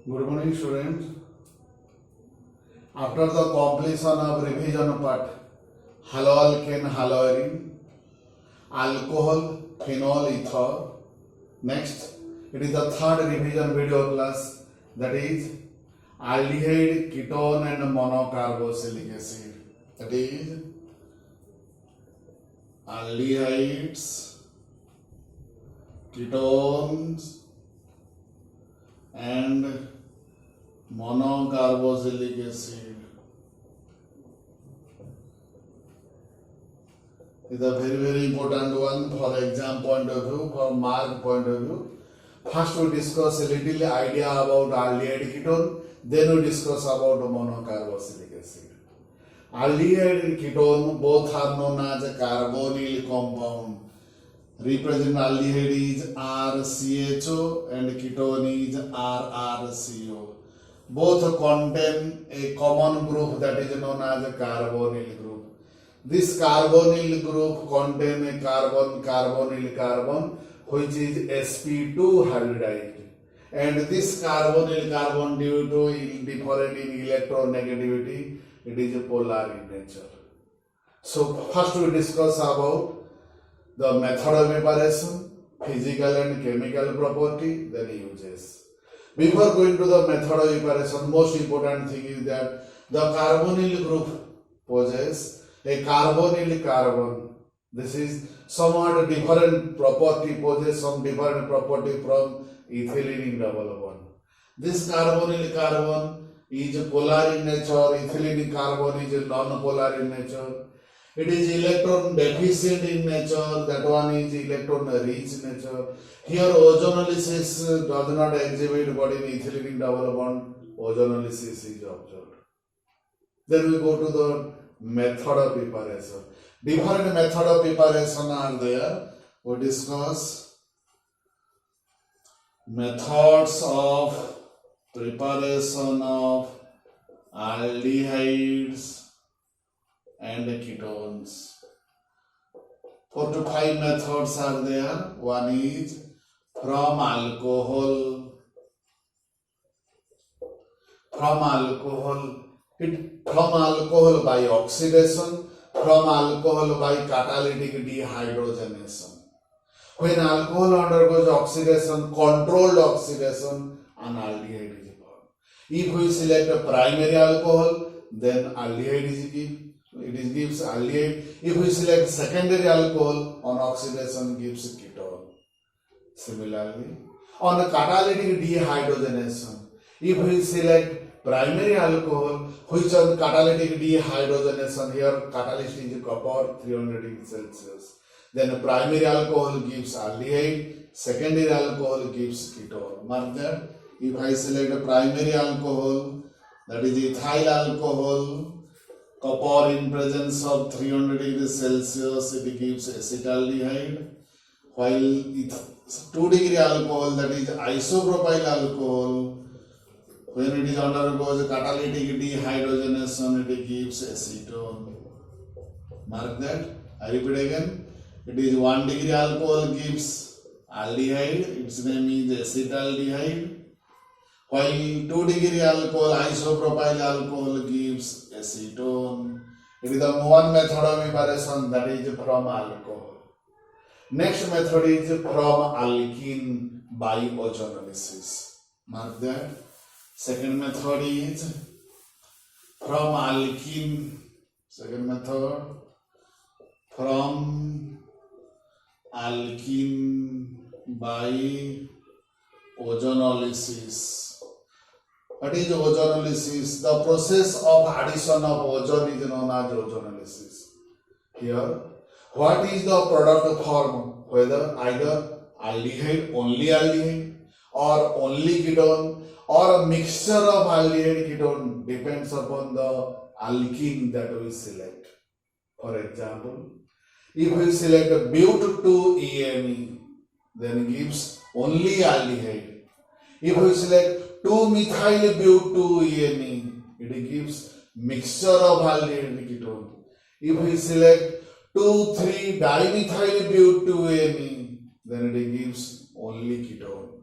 Good morning, students. After the completion of revision part, haloalkane, haloarine, alcohol, phenol, ether. Next, it is the third revision video class, that is aldehyde, ketone and monocarboxylic acid. That is aldehydes, ketones and monocarboxylic acid is a very important one for exam point of view, for mark point of view. First we discuss a little idea about aldehyde ketone, then we discuss about monocarboxylic acid. Aldehyde and ketone both are known as a carbonyl compound. Represent aldehyde is RCHO and ketone is RRCO. Both contain a common group that is known as a carbonyl group. This carbonyl group contain a carbon which is sp2 hybridized, and this carbonyl carbon due to different in electronegativity, it is polar in nature. So first we discuss about the method of evaporation, physical and chemical property, then uses. Before going to the method of evaporation, most important thing is that the carbonyl group possesses a carbonyl carbon. This is somewhat different property, possesses some different property from ethylene double bond. This carbonyl carbon is polar in nature, ethylene carbon is non-polar in nature. It is electron deficient in nature, that one is electron rich in nature. Here ozonolysis does not exhibit, but in ethylene double bond ozonolysis is observed. Then we go to the method of preparation. Different method of preparation are there. We discuss methods of preparation of aldehydes and ketones. 4 to 5 methods are there. One is from alcohol by oxidation, from alcohol by catalytic dehydrogenation. When alcohol undergoes oxidation, controlled oxidation, an aldehyde is formed. If we select a primary alcohol, then aldehyde is given. It gives aldehyde. If we select secondary alcohol, on oxidation gives ketone. Similarly, on a catalytic dehydrogenation, if we select primary alcohol, which on catalytic dehydrogenation, here catalyst is copper 300 degrees Celsius, then primary alcohol gives aldehyde, secondary alcohol gives ketone. Mark that. If I select a primary alcohol, that is ethyl alcohol, copper in presence of 300 degrees Celsius, it gives acetaldehyde, while 2 degree alcohol, that is isopropyl alcohol, when it is undergoes catalytic dehydrogenation, it gives acetone. Mark that. I repeat again. It is 1 degree alcohol gives aldehyde, its name is acetaldehyde, while 2 degree alcohol, isopropyl alcohol gives acetone. It is the one method of evaporation, that is from alcohol. Next method is from alkene by ozonolysis. Mark that. Second method is from alkene. Second method from alkene by ozonolysis. What is ozonolysis? The process of addition of ozone is known as ozonolysis. Here, what is the product form? Whether either aldehyde, only aldehyde, or only ketone, or a mixture of aldehyde ketone, depends upon the alkene that we select. For example, if we select but2-ene, then gives only aldehyde. If we select 2-methyl but2-ene, it gives mixture of aldehyde and ketone. If we select 2,3-dimethyl but2-ene, then it gives only ketone.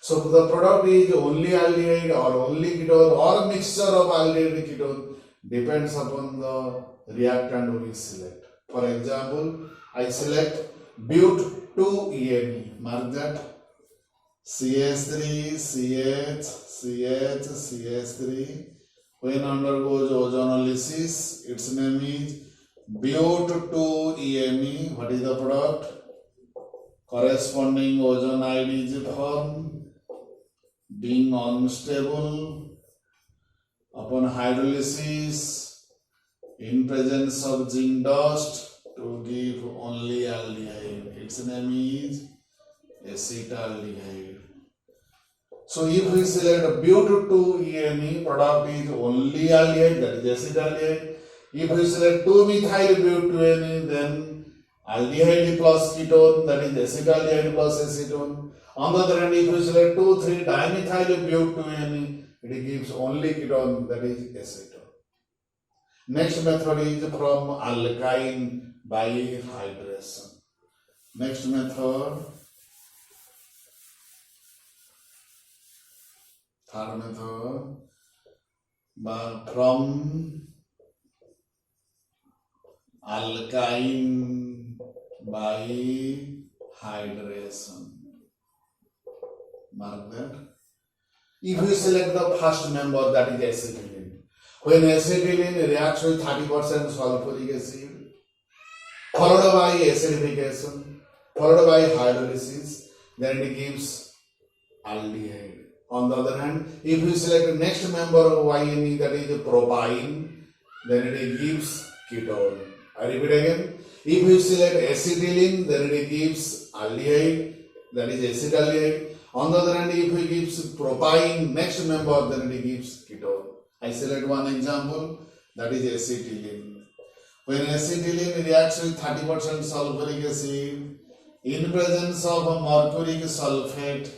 So the product is only aldehyde or only ketone or mixture of aldehyde and ketone, depends upon the reactant we select. For example, I select but 2-ene, mark that, CH3, CH, CH, CH3. When undergoes ozonolysis, its name is but 2-ene. What is the product? Corresponding ozonide is formed. Being unstable, upon hydrolysis, in presence of zinc dust, to give only aldehyde. Its name is acetaldehyde. So if we select but 2-ene, product is only aldehyde, that is acetaldehyde. If we select 2-methyl but 2-ene, then aldehyde plus ketone, that is acetaldehyde plus acetone. On the other hand, if we select 2,3-dimethyl but 2-ene, it gives only ketone, that is acetone. Next method is from alkyne by hydration. Next method, third method, from alkyne by hydration. Mark that. If we select the first member, that is acetylene. When acetylene reacts with 30% sulfuric acid, followed by acidification, followed by hydrolysis, then it gives aldehyde. On the other hand, if we select next member of YNE, that is propyne, then it gives ketone. I repeat again. If we select acetylene, then it gives aldehyde, that is acetaldehyde. On the other hand, if we give propyne next member, then it gives ketone. I select one example, that is acetylene. When acetylene reacts with 30% sulfuric acid, in presence of mercuric sulfate,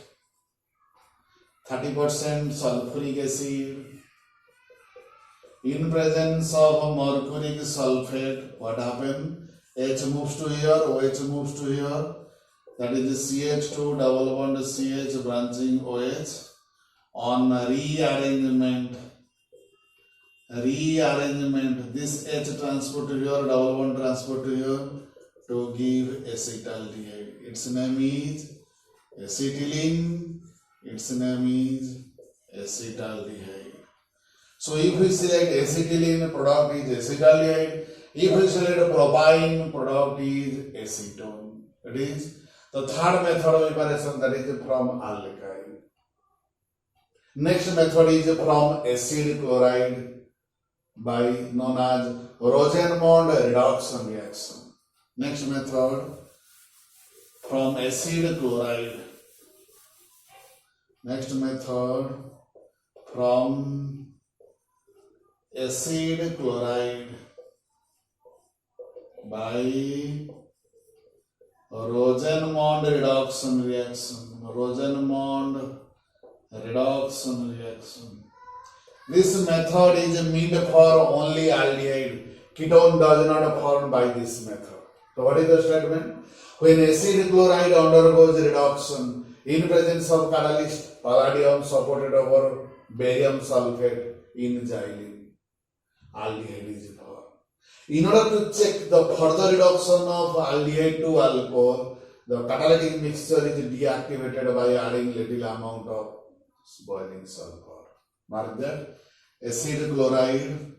30% sulfuric acid, in presence of mercuric sulfate, what happens? H moves to here, OH moves to here. That is the CH2 double bond CH branching OH. On rearrangement, this H transfer to here, double bond transfer to here, to give acetaldehyde. Its name is acetylene. Its name is acetaldehyde. So if we select acetylene, product is acetaldehyde. If we select propyne, product is acetone. It is the third method of evaporation, that is from alkyne. Next method is from acid chloride by known as Rosenmond reduction reaction. Next method from acid chloride. Next method from acid chloride by Rosenmond reduction reaction. Rosenmond reduction reaction. This method is meant for only aldehyde. Ketone does not form by this method. So what is the statement? When acid chloride undergoes reduction in presence of catalyst palladium supported over barium sulfate in xylene, aldehyde is formed. In order to check the further reduction of aldehyde to alcohol, the catalytic mixture is deactivated by adding little amount of boiling sulfur. Mark that. Acid chloride,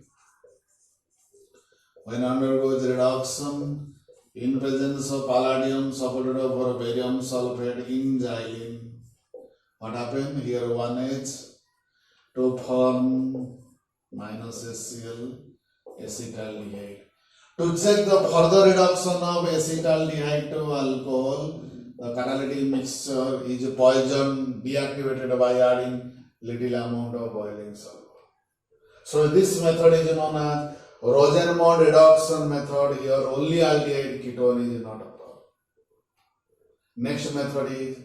when undergoes reduction in presence of palladium supported over barium sulfate in xylene, what happened? Here 1H to form minus HCl, acetaldehyde. To check the further reduction of acetaldehyde to alcohol, the catalytic mixture is poisoned, deactivated by adding little amount of boiling sulfur. So this method is known as Rosenmond reduction method. Here only aldehyde, ketone is not a problem. Next method is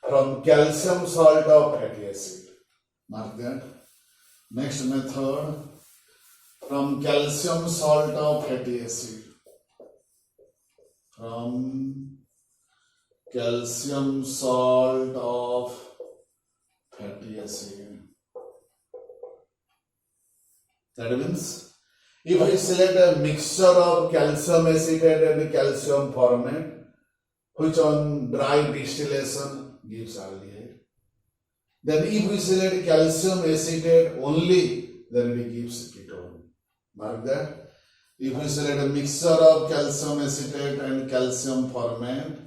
from calcium salt of fatty acid. Mark that. Next method from calcium salt of fatty acid. From calcium salt of fatty acid. That means if we select a mixture of calcium acetate and calcium formate, which on dry distillation gives aldehyde, then if we select calcium acetate only, then it gives ketone. Mark that. If we select a mixture of calcium acetate and calcium formate,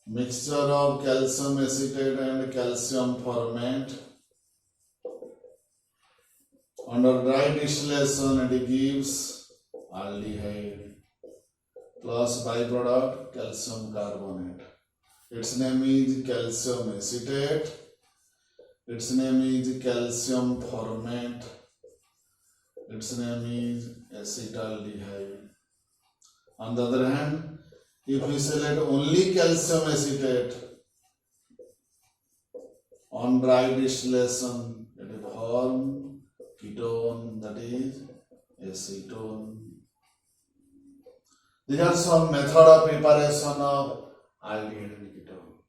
mixture of calcium acetate and calcium formate, under dry distillation it gives aldehyde plus byproduct calcium carbonate. Its name is calcium acetate. Its name is calcium formate. Its name is acetaldehyde. On the other hand, if we select only calcium acetate on dry distillation, it will form ketone, that is acetone. These are some method of preparation of aldehyde and ketone.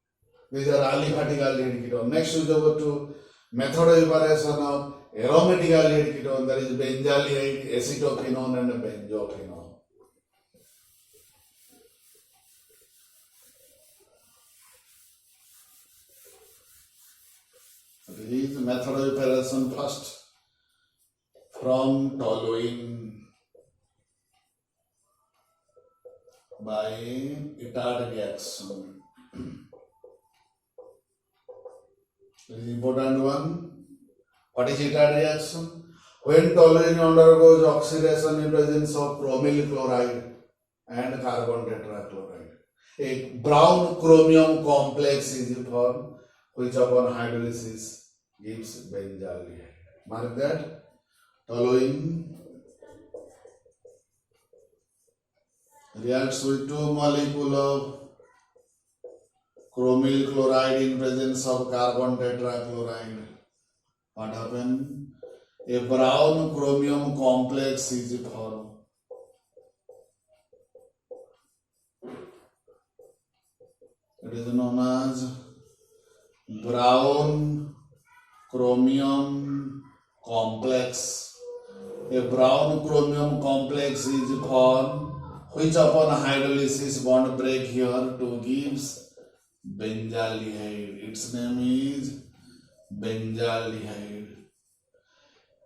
These are aliphatic aldehyde and ketone. Next we go to method of preparation of aromatic aldehyde ketone, that is benzaldehyde, acetophenone and benzophenone. This is the method of preparation first from toluene by Itard reaction. This is important one. What is Itard reaction? When toluene undergoes oxidation in presence of chromyl chloride and carbon tetrachloride, a brown chromium complex is formed, which upon hydrolysis gives benzaldehyde. Mark that. Toluene reacts with 2 molecules of chromyl chloride in presence of carbon tetrachloride. What happens? A brown chromium complex is formed. It is known as brown chromium complex. A brown chromium complex is formed, which upon hydrolysis bond break here to gives benzaldehyde. Its name is benzaldehyde.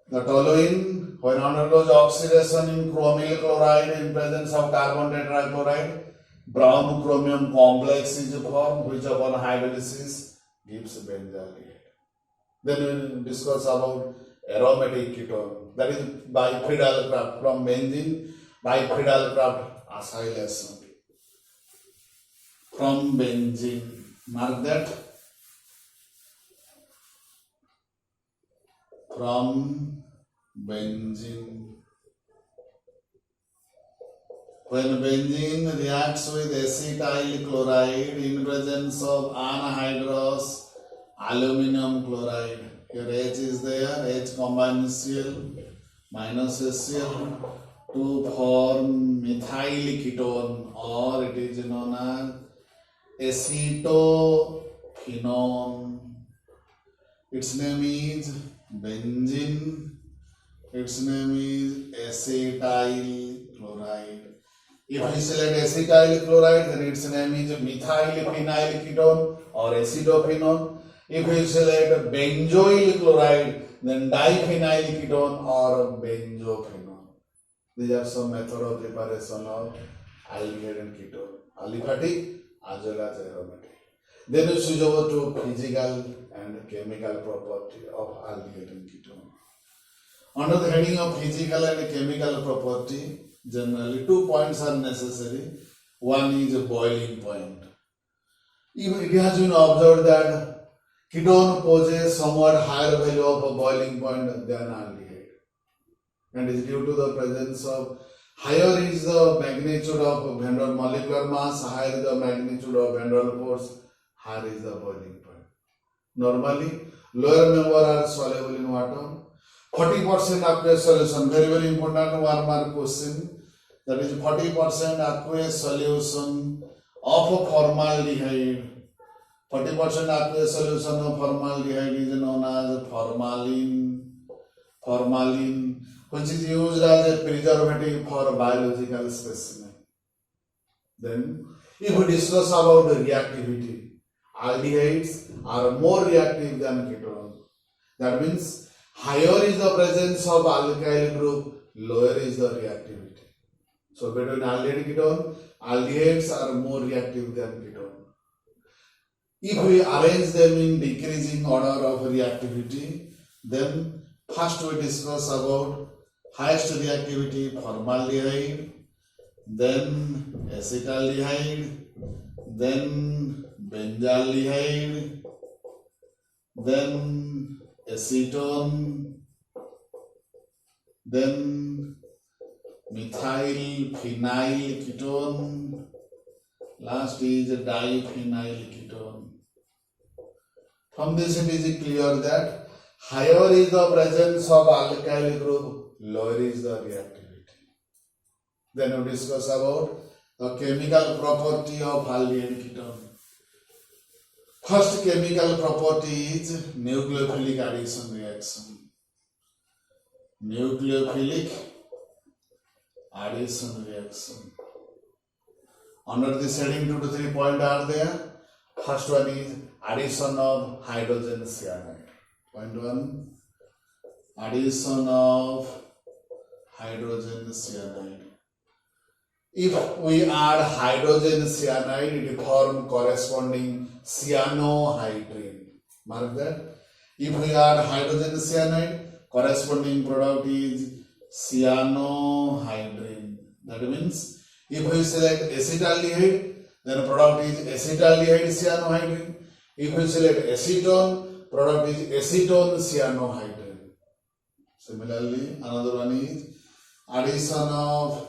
The toluene, when undergoes oxidation in chromyl chloride in presence of carbon tetrachloride, brown chromium complex is formed, which upon hydrolysis gives benzaldehyde. Then we will discuss about aromatic ketone, that is by Friedel-Crafts, from benzene by Friedel-Crafts acylation. From benzene, mark that. From benzene. When benzene reacts with acetyl chloride in presence of anhydrous aluminum chloride, here H is there, H combines Cl minus HCl to form methyl ketone, or it is known as acetophenone. Its name is benzene. Its name is acetyl chloride. If we select acetyl chloride, then its name is methyl phenyl ketone or acetophenone. If we select benzoyl chloride, then diphenyl ketone or benzophenone. These are some method of preparation of aldehyde and ketone, aliphatic as well as aromatic. Then we switch over to physical and chemical property of aldehyde and ketone. Under the heading of physical and chemical property, generally 2 points are necessary. One is a boiling point. It has been observed that ketone possesses somewhat higher value of a boiling point than aldehyde, and is due to the presence of higher is the magnitude of van der molecular mass, higher is the magnitude of van der force, higher is the boiling point. Normally, lower member are soluble in water. 40% aqueous solution, very very important 1 mark question. That is 40% aqueous solution of formaldehyde. 40% aqueous solution of formaldehyde is known as formalin. Formalin, which is used as a preservative for biological specimen. Then, if we discuss about the reactivity, aldehydes are more reactive than ketones. That means higher is the presence of alkyl group, lower is the reactivity. So between aldehyde and ketone, aldehydes are more reactive than ketone. If we arrange them in decreasing order of reactivity, then first we discuss about highest reactivity formaldehyde, then acetaldehyde, then benzaldehyde, then acetone, then methyl phenyl ketone, last is diphenyl ketone. From this it is clear that higher is the presence of alkyl group, lower is the reactivity. Then we discuss about the chemical property of aldehyde ketone. First chemical property is nucleophilic addition reaction. Nucleophilic addition reaction. Under this heading 2 to 3 points are there. First one is addition of hydrogen cyanide. Point 1, addition of hydrogen cyanide. If we add hydrogen cyanide, it forms corresponding cyanohydrin. Mark that. If we add hydrogen cyanide, corresponding product is cyanohydrin. That means if we select acetaldehyde, then product is acetaldehyde cyanohydrin. If we select acetone, product is acetone cyanohydrin. Similarly, another one is addition of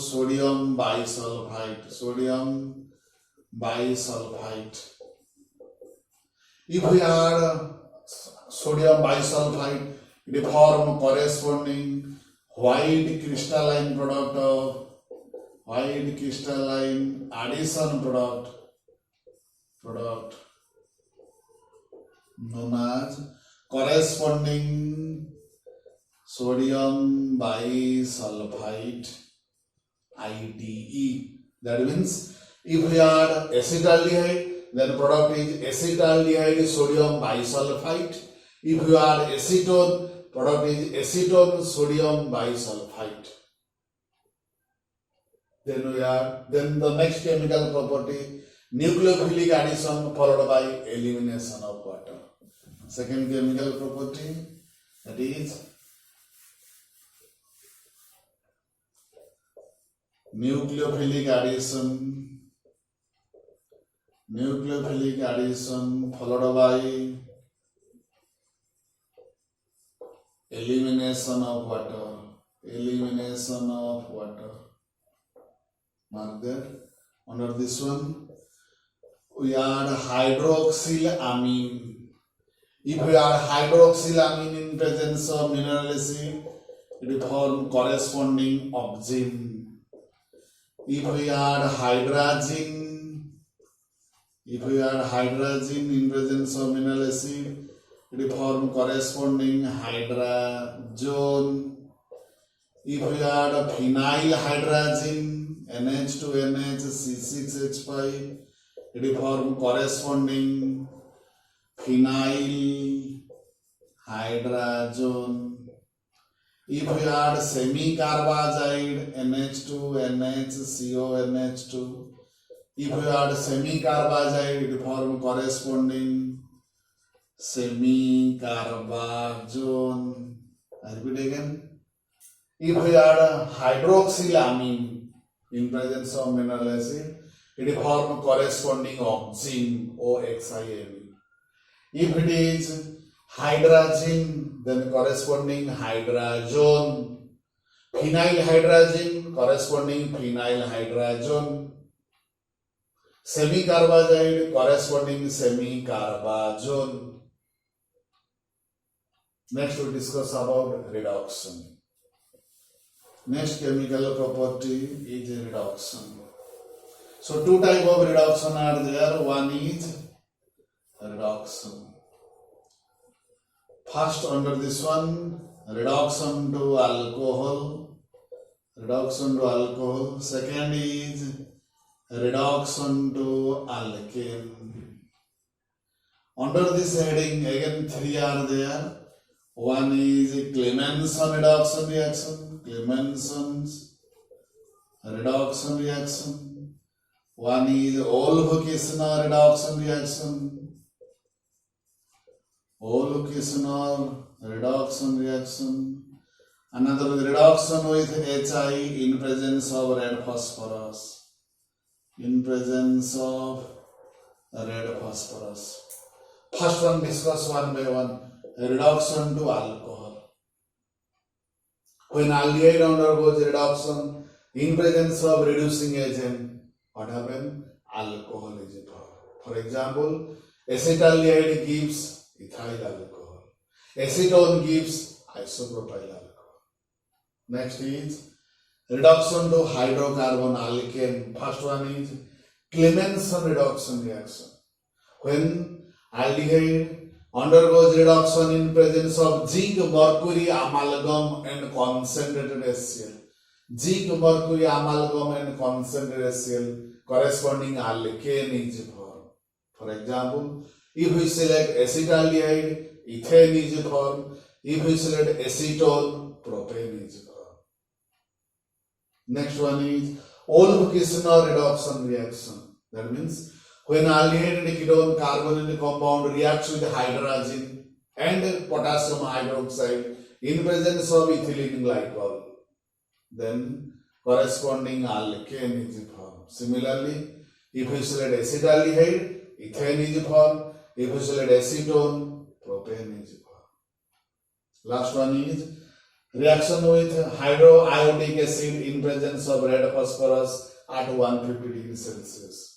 sodium bisulfite. Sodium bisulfite. If we add sodium bisulfite, it forms corresponding white crystalline product of white crystalline addition product known as corresponding sodium bisulfite IDE. That means if we add acetaldehyde, then product is acetaldehyde sodium bisulfite. If you add acetone, product is acetone sodium bisulfite. Then the next chemical property, nucleophilic addition followed by elimination of water. Second chemical property, that is nucleophilic addition followed by elimination of water. Mark that. Under this one, we add hydroxylamine. If we add hydroxylamine in presence of mineral acid, it forms corresponding oxime. If we add hydrazine in presence of mineral acid, it forms corresponding hydrazone. If we add phenylhydrazine, NH2NH C6H5, it forms corresponding phenylhydrazone. If we add semicarbazide NH2NH CONH2, if we add semicarbazide, it forms corresponding semicarbazone. I repeat again. If we add hydroxylamine in presence of mineral acid, it forms corresponding oxime OXIME. If it is hydrazine, then corresponding hydrazone. Phenylhydrazine, corresponding phenylhydrazone. Semicarbazide, corresponding semicarbazone. Next we discuss about reduction. Next chemical property is reduction. So two type of reduction are there. One is reduction. First under this one, reduction to alcohol. Reduction to alcohol. Second is reduction to alkane. Under this heading, again three are there. One is Clemenson reduction reaction. Clemenson's reduction reaction. One is Olff-Kishner reduction reaction. Olff-Kishner reduction reaction. Another is reduction with HI in presence of red phosphorus. In presence of red phosphorus. First one discuss one by one. Reduction to alcohol. When aldehyde undergoes reduction in presence of reducing agent, what happens? Alcohol is formed. For example, acetaldehyde gives ethyl alcohol. Acetone gives isopropyl alcohol. Next is reduction to hydrocarbon alkane. First one is Clemenson reduction reaction. When aldehyde undergoes reduction in presence of zinc mercury amalgam and concentrated HCl. Zinc mercury amalgam and concentrated HCl corresponding alkane is formed. For example, if we select acetaldehyde, ethane is formed. If we select acetone, propane is formed. Next one is Olff-Kishner reduction reaction. That means when aldehyde and ketone carbonyl compound reacts with hydrogen and potassium hydroxide in presence of ethylene glycol, then corresponding alkane is formed. Similarly, if we select acetaldehyde, ethane is formed. If we select acetone, propane is formed. Last one is reaction with hydroiodic acid in presence of red phosphorus at 150 degrees Celsius.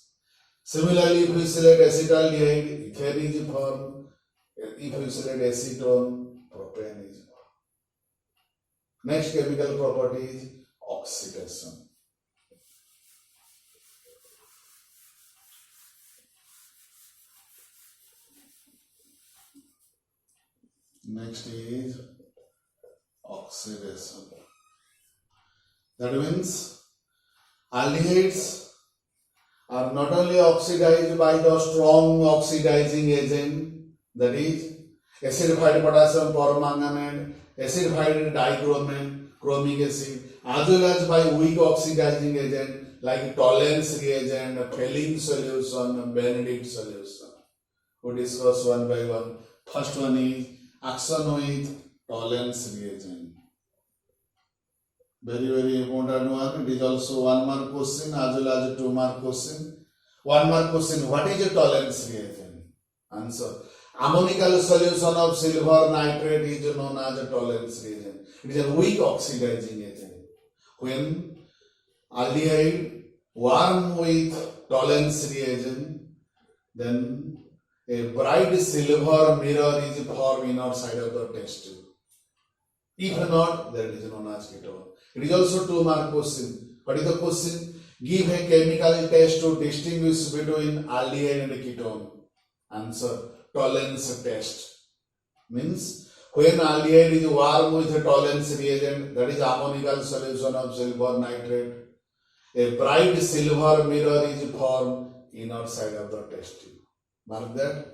Similarly, if we select acetaldehyde, ethane is formed. If we select acetone, propane is formed. Next chemical property is oxidation. Next is oxidation. That means aldehydes are not only oxidized by the strong oxidizing agent, that is acidified potassium permanganate, acidified dichromate, chromic acid, as well as by weak oxidizing agent like Tollens reagent, Fehling solution, Benedict solution. We discuss one by one. First one is action with Tollens reagent. Very important one. It is also 1 mark question as well as a 2 mark question. 1 mark question. What is a Tollens reagent? Answer. Ammonical solution of silver nitrate is known as a Tollens reagent. It is a weak oxidizing agent. When aldehyde warm with Tollens reagent, then a bright silver mirror is formed in outside of the test tube. If not, then it is known as ketone. It is also 2 mark question. What is the question? Give a chemical test to distinguish between aldehyde and ketone. Answer. Tollens test. Means when aldehyde is warm with a Tollens reagent, that is ammonical solution of silver nitrate, a bright silver mirror is formed in outside of the test tube. Mark that.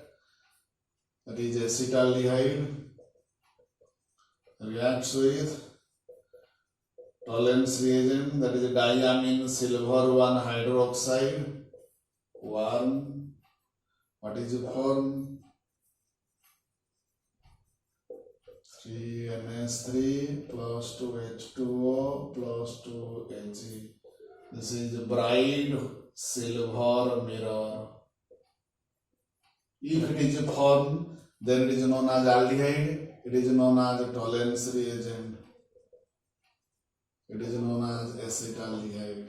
That is acetaldehyde reacts with Tollens reagent, that is diamine silver 1 hydroxide, warm. What is it formed? 3NH3 plus 2H2O plus 2Ag. This is bright silver mirror. If it is formed, then it is known as aldehyde. It is known as Tollens reagent. It is known as acetaldehyde.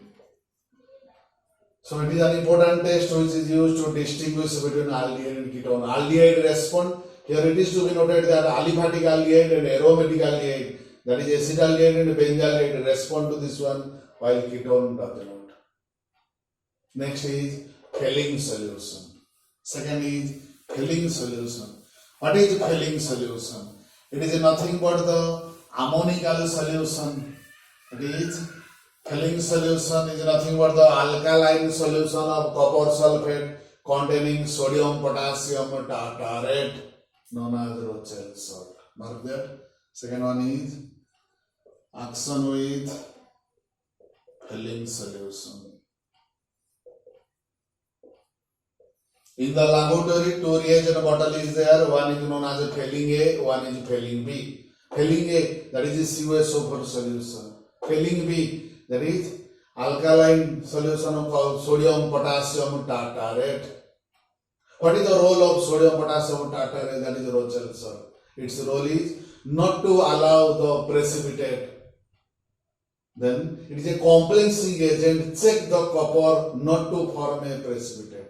So it is an important test which is used to distinguish between aldehyde and ketone. Aldehyde respond. Here it is to be noted that aliphatic aldehyde and aromatic aldehyde, that is acetaldehyde and benzaldehyde, respond to this one, while ketone does not. Next is Fehling solution. Second is Fehling solution. What is Fehling solution? It is nothing but the ammonical solution. It is Fehling solution is nothing but the alkaline solution of copper sulfate containing sodium potassium tartrate known as Rochelle salt. Mark that. Second one is action with Fehling solution. In the laboratory, two reagent bottle is there. One is known as Fehling A, one is Fehling B. Fehling A, that is the CuSO4 solution. Fehling B, that is alkaline solution of sodium potassium tartrate. What is the role of sodium potassium tartrate? That is Rochelle salt. Its role is not to allow the precipitate. Then it is a complexing agent. Check the copper not to form a precipitate.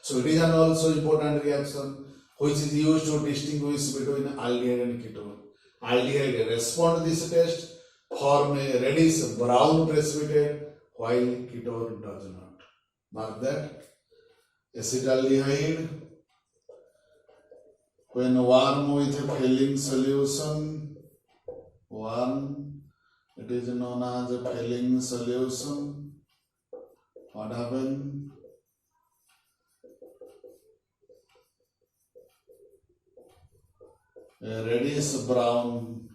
So it is an also important reaction which is used to distinguish between aldehyde and ketone. Aldehyde respond to this test, form a reddish brown precipitate, while ketone does not. Mark that. Acetaldehyde, when warm with a Fehling solution, it is known as a Fehling solution. What happens? A reddish brown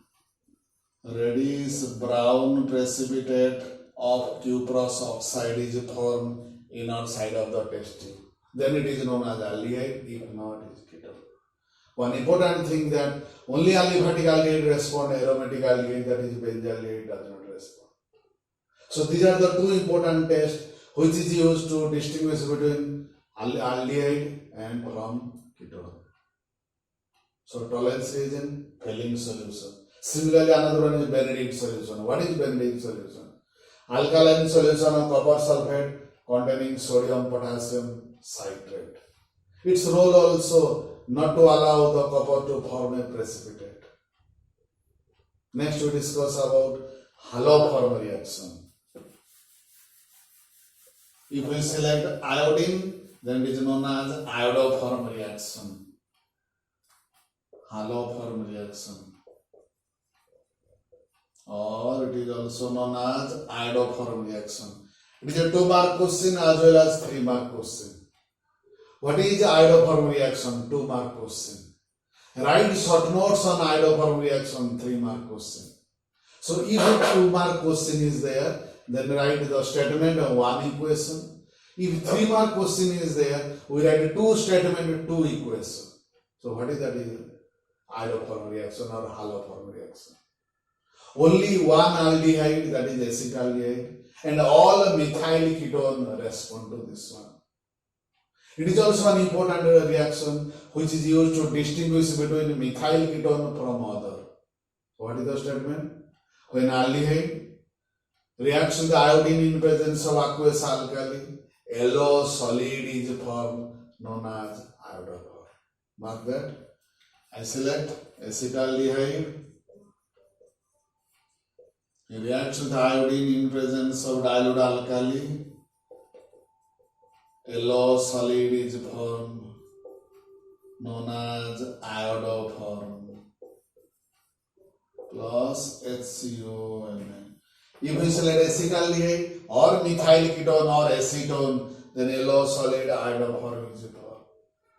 precipitate of cuprous oxide is formed inner side of the test tube. Then it is known as aldehyde, if not it is ketone. One important thing that only aliphatic aldehyde respond, aromatic aldehyde, that is benzaldehyde, does not respond. So these are the two important tests which is used to distinguish between aldehyde and from ketone. So tolerance reagent, Fehling solution. Similarly, another one is Benedict solution. What is Benedict solution? Alkaline solution of copper sulfate containing sodium potassium citrate. Its role also not to allow the copper to form a precipitate. Next we discuss about haloform reaction. If we select iodine, then it is known as iodoform reaction. Haloform reaction, or it is also known as iodoform reaction. It is a 2-mark question as well as 3-mark question. What is iodoform reaction? 2-mark question. Write short notes on iodoform reaction, 3-mark question. So if a 2-mark question is there, then write the statement of 1 equation. If 3-mark question is there, we write 2 statement, 2 equation. So what is that? Iodoform reaction or haloform reaction. Only one aldehyde, that is acetaldehyde, and all methyl ketone respond to this one. It is also an important reaction which is used to distinguish between methyl ketone from other. What is the statement? When aldehyde reacts with iodine in presence of aqueous alkali, yellow solid is formed known as iodophore. Mark that. I select acetaldehyde. It reacts with iodine in presence of dilute alkali. Yellow solid is formed known as iodoform plus HCON. If we select acetaldehyde or methyl ketone or acetone, then yellow solid iodoform is formed.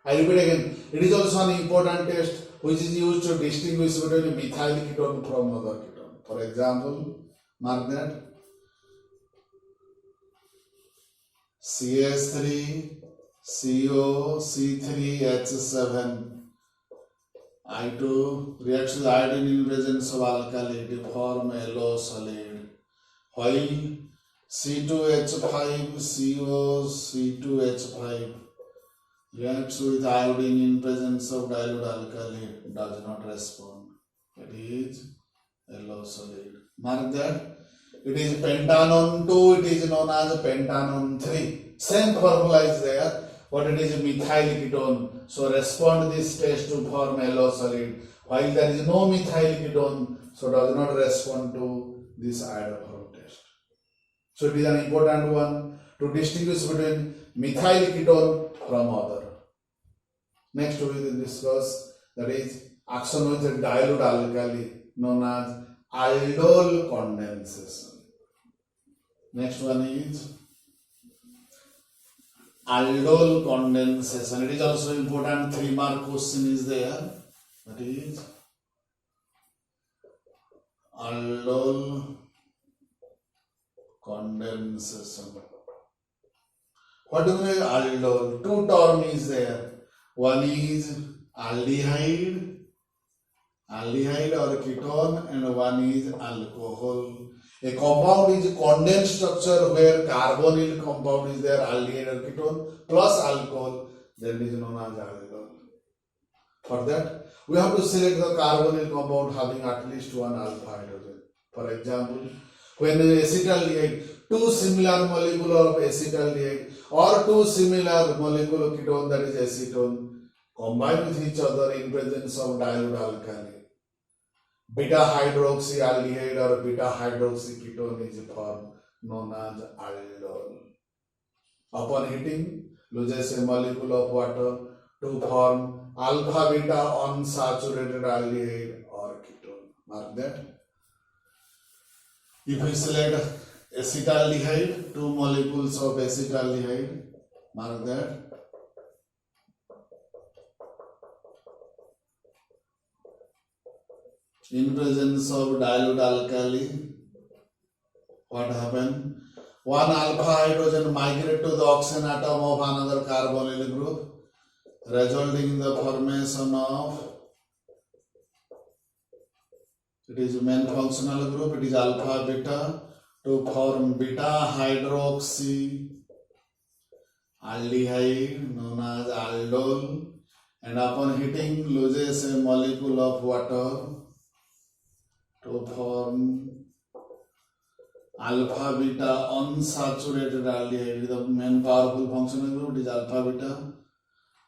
I repeat again, it is also an important test which is used to distinguish between methyl ketone from other ketone. For example, mark that. CH3, CO, C3, H7, I2 reacts with iodine in presence of alkali to form yellow solid. While C2H5, CO, C2H5 reacts with iodine in presence of dilute alkali, does not respond. It is yellow solid. Mark that. It is pentanone 2, it is known as pentanone 3. Same formula is there, but it is methyl ketone. So respond this test to form yellow solid. While there is no methyl ketone, so does not respond to this iodoform test. So it is an important one to distinguish between methyl ketone from other. Next we will discuss that is action with a dilute alkali known as aldol condensation. Next one is aldol condensation. It is also important 3-mark question is there. That is aldol condensation. What do you mean aldol? Two terms is there. One is aldehyde or ketone, and one is alcohol. A compound is a condensed structure where carbonyl compound is there, aldehyde or ketone, plus alcohol, then it is known as aldol. For that, we have to select the carbonyl compound having at least one alpha hydrogen. For example, when acetaldehyde, two similar molecules of acetaldehyde or two similar molecules of ketone, that is acetone, combine with each other in presence of dilute alkali, beta hydroxyaldehyde or beta hydroxyketone is formed known as aldol. Upon heating, loses a molecule of water to form alpha beta unsaturated aldehyde or ketone. Mark that. If we select acetaldehyde, two molecules of acetaldehyde, mark that. In presence of dilute alkali, what happened? One alpha hydrogen migrate to the oxygen atom of another carbonyl group, resulting in the formation of, it is main functional group, it is alpha beta, to form beta hydroxy aldehyde known as aldol, and upon heating loses a molecule of water to form alpha beta unsaturated aldehyde. It is the main powerful functional group, it is alpha beta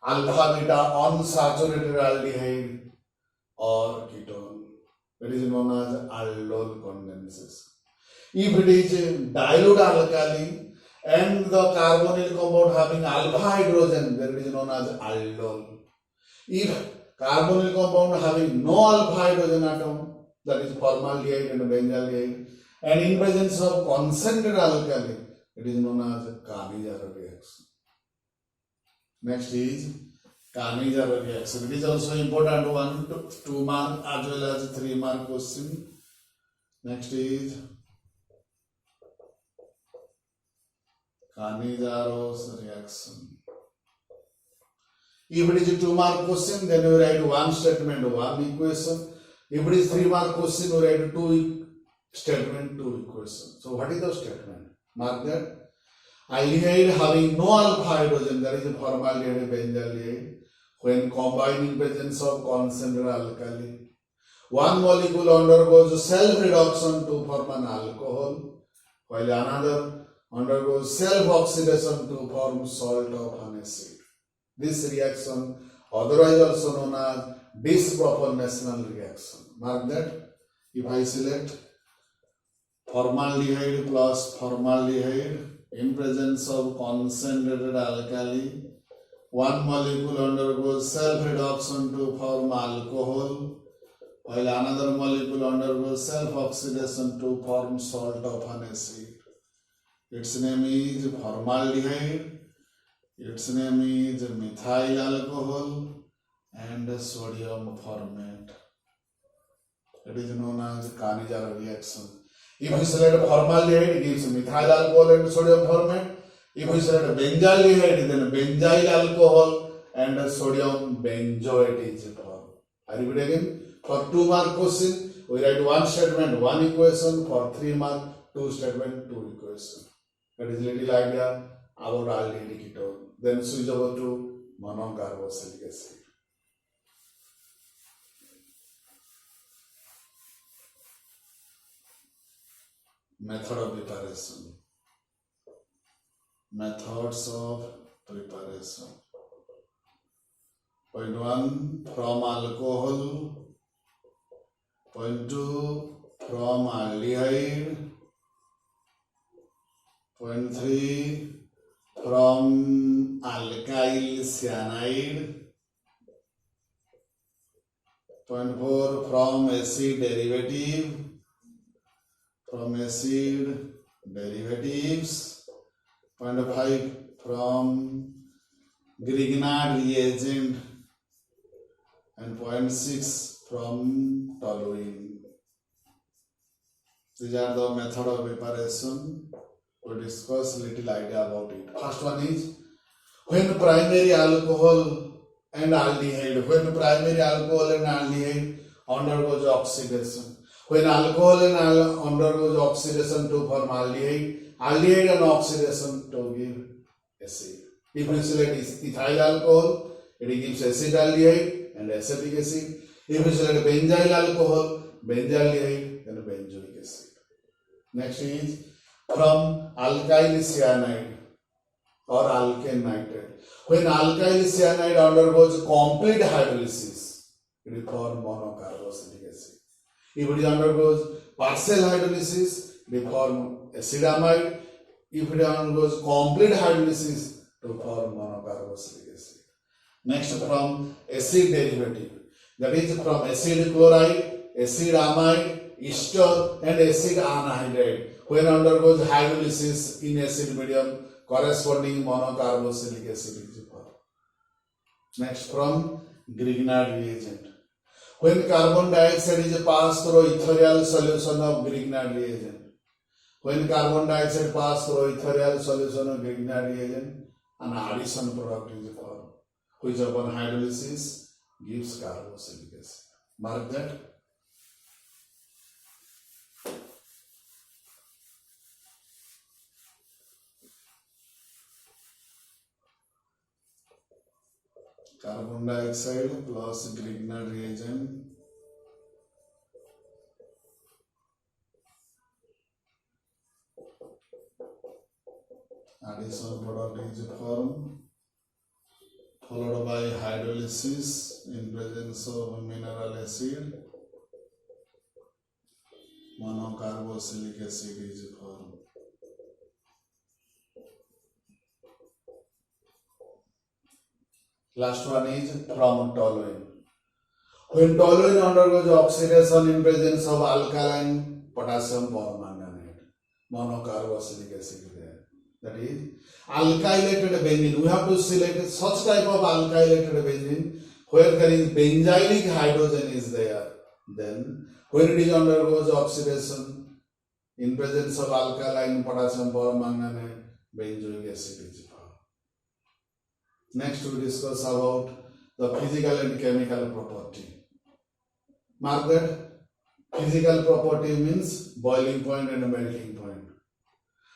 unsaturated aldehyde or ketone. It is known as aldol condensation. If it is dilute alkali and the carbonyl compound having alpha hydrogen, then it is known as aldol. If carbonyl compound having no alpha hydrogen atom, that is formaldehyde and benzaldehyde, and in presence of concentrated alkali, it is known as Cannizzaro reaction. Next is Cannizzaro reaction. It is also important 1 to 2 mark as well as 3 mark question. Next is Cannizzaro reaction. If it is a 2 mark question, then you write one statement, one equation. If it is 3 mark question, you write 2 statement, 2 equation. So what is the statement? Mark that. Aldehyde having no alpha hydrogen, that is formaldehyde and benzaldehyde, when combined in presence of concentrated alkali, one molecule undergoes self-reduction to form an alcohol, while another undergoes self-oxidation to form salt of an acid. This reaction, otherwise also known as disproportional reaction. Mark that. If I select formaldehyde plus formaldehyde in presence of concentrated alkali, one molecule undergoes self-reduction to form alcohol, while another molecule undergoes self-oxidation to form salt of an acid. Its name is formaldehyde, its name is methyl alcohol, and sodium formate. It is known as Cannizzaro reaction. If we select formaldehyde, it gives methyl alcohol and sodium formate. If we select benzaldehyde, then benzyl alcohol and sodium benzoate is formed. I repeat again. For 2 mark question, we write one statement, one equation. For 3 mark, 2 statement, 2 equation. That is little idea about aldehyde ketone. Then switch over to monocarboxylic acid. Method of preparation. Methods of preparation. Point 1, from alcohol. Point 2, from aldehyde. Point 3, from alkyl cyanide. Point 4, from acid derivative, from acid derivatives. Point 5, from Grignard reagent. And point 6, from toluene. These are the method of preparation. We discuss little idea about it. First one is, when primary alcohol and aldehyde, undergoes oxidation. When alcohol and undergoes oxidation to form aldehyde and oxidation to give acid. If you select ethyl alcohol, it gives acid aldehyde and acetic acid. If you select benzyl alcohol, benzaldehyde and benzoic acid. Next is from alkyl cyanide or alkane nitrate. When alkyl cyanide undergoes complete hydrolysis, it will form monocarboxylic acid. If it undergoes partial hydrolysis, it will form acidamide. If it undergoes complete hydrolysis, it will form monocarboxylic acid. Next, from acid derivative, that is from acid chloride, acid amide, ester and acid anhydride. When undergoes hydrolysis in acid medium, corresponding monocarboxylic acid is formed. Next, from Grignard reagent. When carbon dioxide is passed through ethereal solution of Grignard reagent. When carbon dioxide passed through ethereal solution of Grignard reagent, an addition product is formed, which upon hydrolysis gives carboxylic acid. Mark that. Carbon dioxide plus Grignard reagent addition product is formed, followed by hydrolysis in presence of mineral acid, monocarboxylic acid is formed. Last one is from toluene. When toluene undergoes oxidation in presence of alkaline potassium permanganate, monocarboxylic acid is there. That is alkylated benzene. We have to select such type of alkylated benzene where there is benzylic hydrogen is there. Then when it is undergoes oxidation in presence of alkaline potassium permanganate, benzoic acid is formed. Next we discuss about the physical and chemical property. Mark that. Physical property means boiling point and melting point.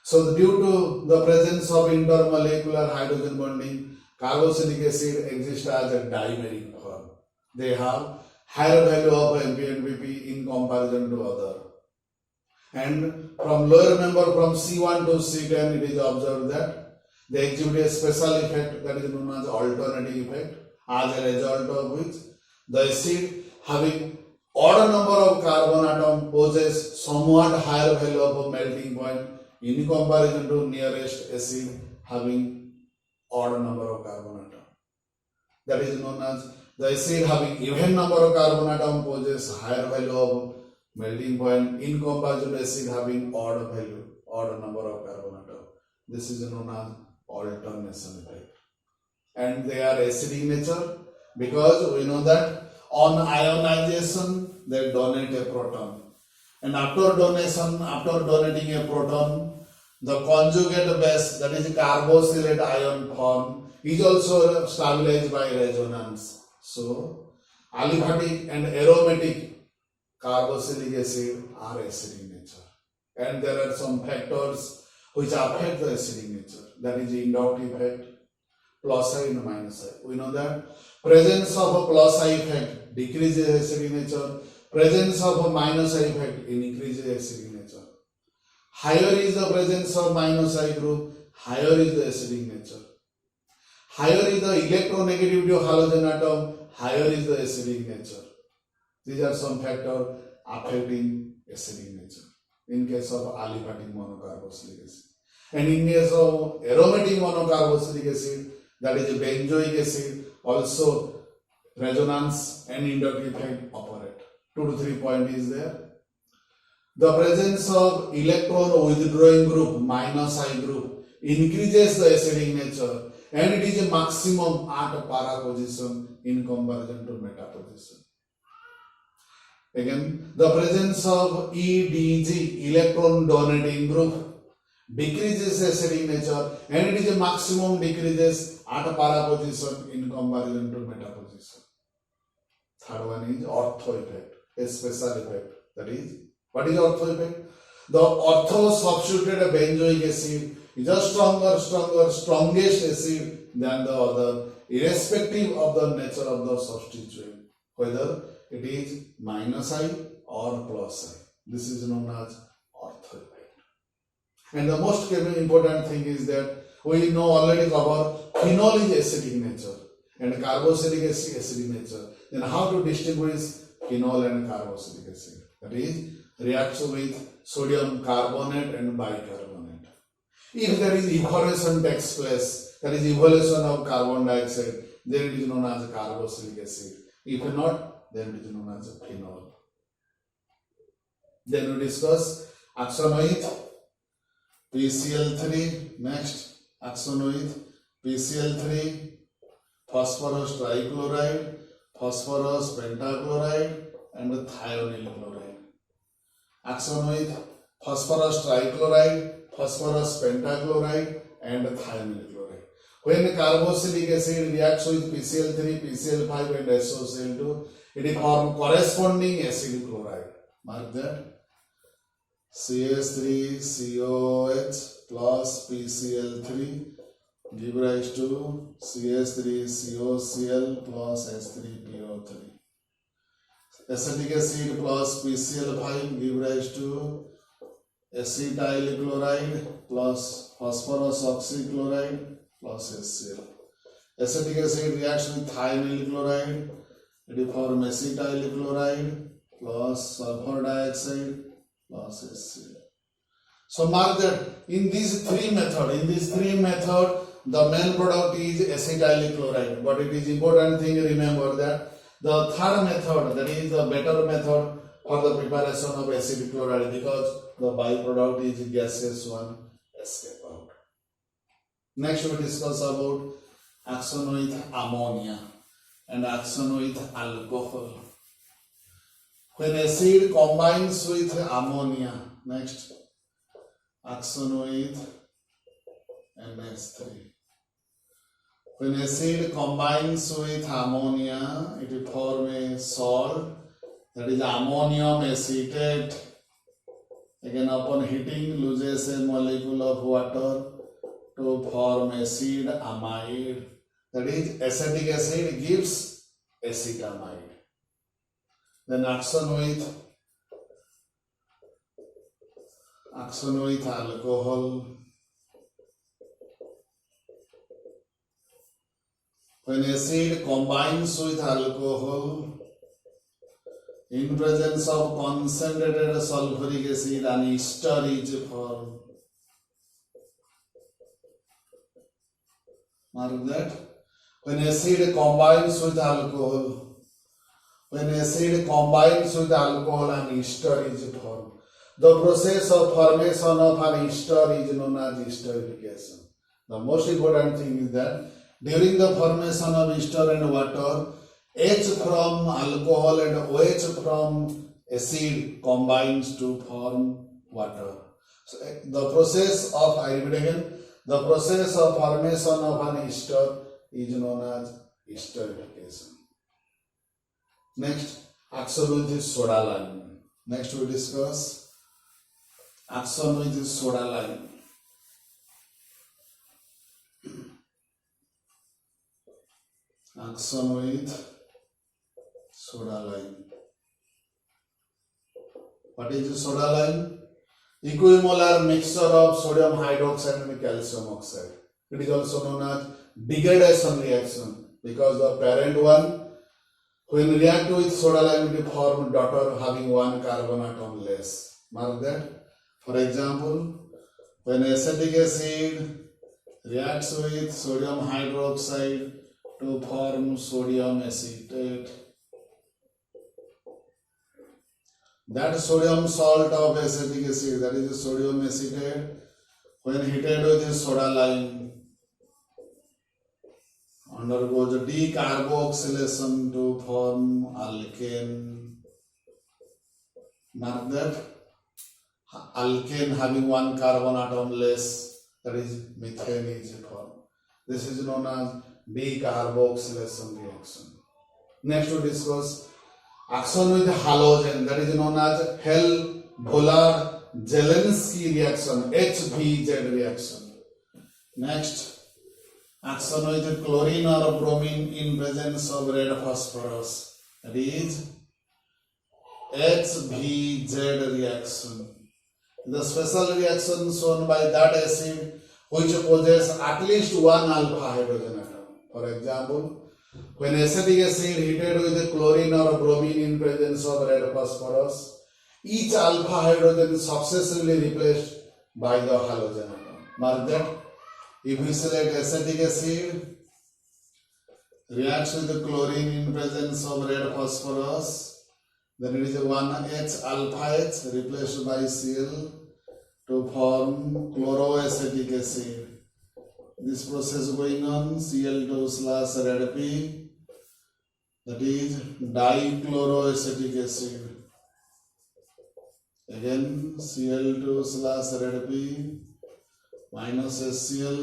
So due to the presence of intermolecular hydrogen bonding, carboxylic acid exists as a dimeric form. They have higher value of MP and PP in comparison to other. And from lower member from C1 to C10, it is observed that they exhibit a special effect that is known as alternating effect, as a result of which the acid having odd number of carbon atom possess somewhat higher value of melting point in comparison to nearest acid having odd number of carbon atom. That is known as the acid having even number of carbon atom possess higher value of melting point in comparison to acid having odd number of carbon atom. This is known as alternation effect. And they are acidic nature because we know that on ionization they donate a proton, and after donating a proton, the conjugate base, that is carboxylate ion form, is also stabilized by resonance. So aliphatic and aromatic carboxylic acid are acidic nature, and there are some factors which affect the acidic nature, that is the inductive effect, plus I and minus I. We know that presence of a plus I effect decreases acidic nature, presence of a minus I effect increases acidic nature. Higher is the presence of minus I group, higher is the acidic nature. Higher is the electronegativity of halogen atom, higher is the acidic nature. These are some factors affecting acidic nature in case of aliphatic monocarboxylic acid. And in case of aromatic monocarboxylic acid, that is benzoic acid, also resonance and inductive effect operate. 2 to 3 point is there. The presence of electron withdrawing group minus I group increases the acidic nature, and it is a maximum at para position in comparison to meta position. Again, the presence of EDG electron donating group decreases acidic nature, and it is a maximum decreases at para position in comparison to meta position. Third one is ortho effect, a special effect. That is, what is ortho effect? The ortho substituted benzoic acid is a strongest acid than the other, irrespective of the nature of the substituent, whether it is minus I or plus I. This is known as ortho effect. And the most important thing is that we know already about phenol is acidic nature and carboxylic acid acidic nature. Then how to distinguish phenol and carboxylic acid? That is, reacts with sodium carbonate and bicarbonate. If there is evaporation takes place, that is evaporation of carbon dioxide, then it is known as carboxylic acid. If not, then it is known as phenol. Then we discuss action with PCl3. Next, action with PCl3, phosphorus trichloride, phosphorus pentachloride, and thionyl chloride. Action with phosphorus trichloride, phosphorus pentachloride, and thionyl chloride. When carboxylic acid reacts with PCl3, PCl5, and SOCl2, it forms corresponding acid chloride. Mark that. CH3COH plus PCl3 give rise to CH3COCl plus H3PO3. Acetic acid plus PCl5 give rise to acetyl chloride plus phosphorus oxychloride plus HCl. Acetic acid reacts with thionyl chloride, it forms acetyl chloride plus sulfur dioxide plus HCl. So mark that in these three methods, the main product is acetyl chloride. But it is important thing, remember that the third method, that is the better method for the preparation of acid chloride, because the byproduct is gaseous one escape out. Next we discuss about action with ammonia and action with alcohol. When acid combines with ammonia, next action with NH3. When acid combines with ammonia, it forms a salt, that is ammonium acetate. Again, upon heating, loses a molecule of water to form acid amide. That is, acetic acid gives acetamide. Then action with alcohol. When acid combines with alcohol, in presence of concentrated sulfuric acid, an ester is formed. Mark that. When acid combines with alcohol, an ester is formed. The process of formation of an ester is known as esterification. The most important thing is that during the formation of ester and water, H from alcohol and OH from acid combines to form water. So the process of, I repeat again, the process of formation of an ester is known as esterification. Next, action with soda lime. Next we discuss action with soda lime. Action with soda lime. What is soda lime? Equimolar mixture of sodium hydroxide and calcium oxide. It is also known as degradation reaction, because the parent one, when react with soda lime, it form daughter having one carbon atom less. Mark that. For example, When acetic acid reacts with sodium hydroxide to form sodium acetate, that sodium salt of acetic acid, that is sodium acetate, when heated with soda lime, undergoes decarboxylation to form alkane. Mark that alkane having one carbon atom less, that is methane is formed. This is known as decarboxylation reaction. Next we discuss action with halogen, that is known as Hell-Vollard-Zelensky reaction, HVZ reaction. Next, action with chlorine or bromine in presence of red phosphorus, that is HVZ reaction. The special reaction shown by that acid which possesses at least one alpha hydrogen atom. For example, when acetic acid heated with chlorine or bromine in presence of red phosphorus, each alpha hydrogen is successively replaced by the halogen atom. Mark that. If we select acetic acid reacts with chlorine in presence of red phosphorus, then it is a 1H alpha H replaced by Cl to form chloroacetic acid. This process going on, Cl2/Red P, that is dichloroacetic acid. Again Cl2/Red P minus HCl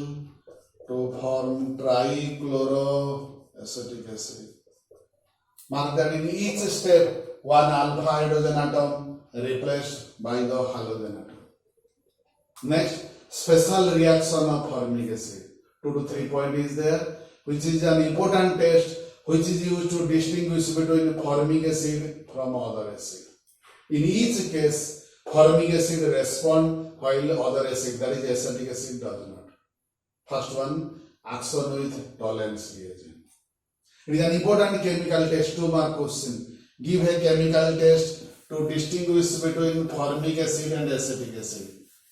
to form trichloroacetic acid. Mark that in each step one alpha hydrogen atom replaced by the halogen atom. Next, special reaction of formic acid. 2 to 3 points is there, which is an important test which is used to distinguish between formic acid from other acid. In each case, formic acid responds while other acid, that is acetic acid, does not. First one, action with tolerance reagent. It is an important chemical test, 2 mark question. Give a chemical test to distinguish between formic acid and acetic acid.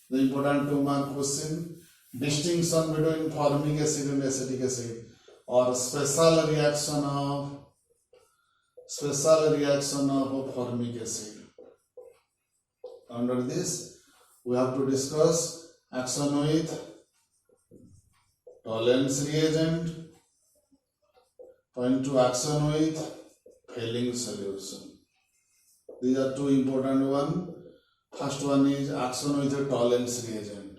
The important 2 mark question, distinction between formic acid and acetic acid, or special reaction of formic acid. Under this, we have to discuss action with tolerance reagent. Point to action with failing solution. These are 2 important ones. First one is action with a tolerance reagent.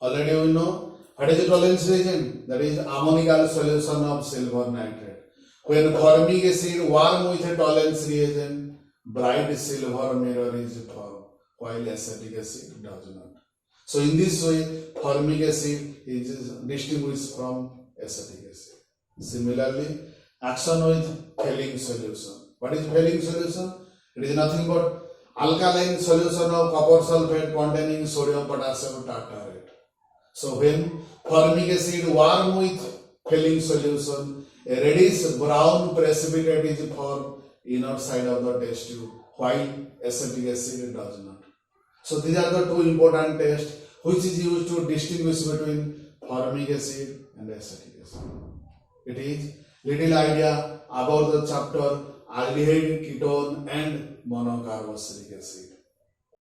Already we know what is a tolerance reagent? That is ammonical solution of silver nitrate. When formic acid warm with a tolerance reagent, bright silver mirror is formed, while acetic acid does not. So in this way, formic acid is distinguished from acetic acid. Similarly, action with failing solution. What is failing solution? It is nothing but alkaline solution of copper sulfate containing sodium potassium tartarate. So when formic acid warm with failing solution, a reddish brown precipitate is formed inner side of the test tube, while acetic acid does not. So these are the 2 important tests which is used to distinguish between formic acid and acetic acid. It is little idea about the chapter aldehyde, ketone and monocarboxylic acid.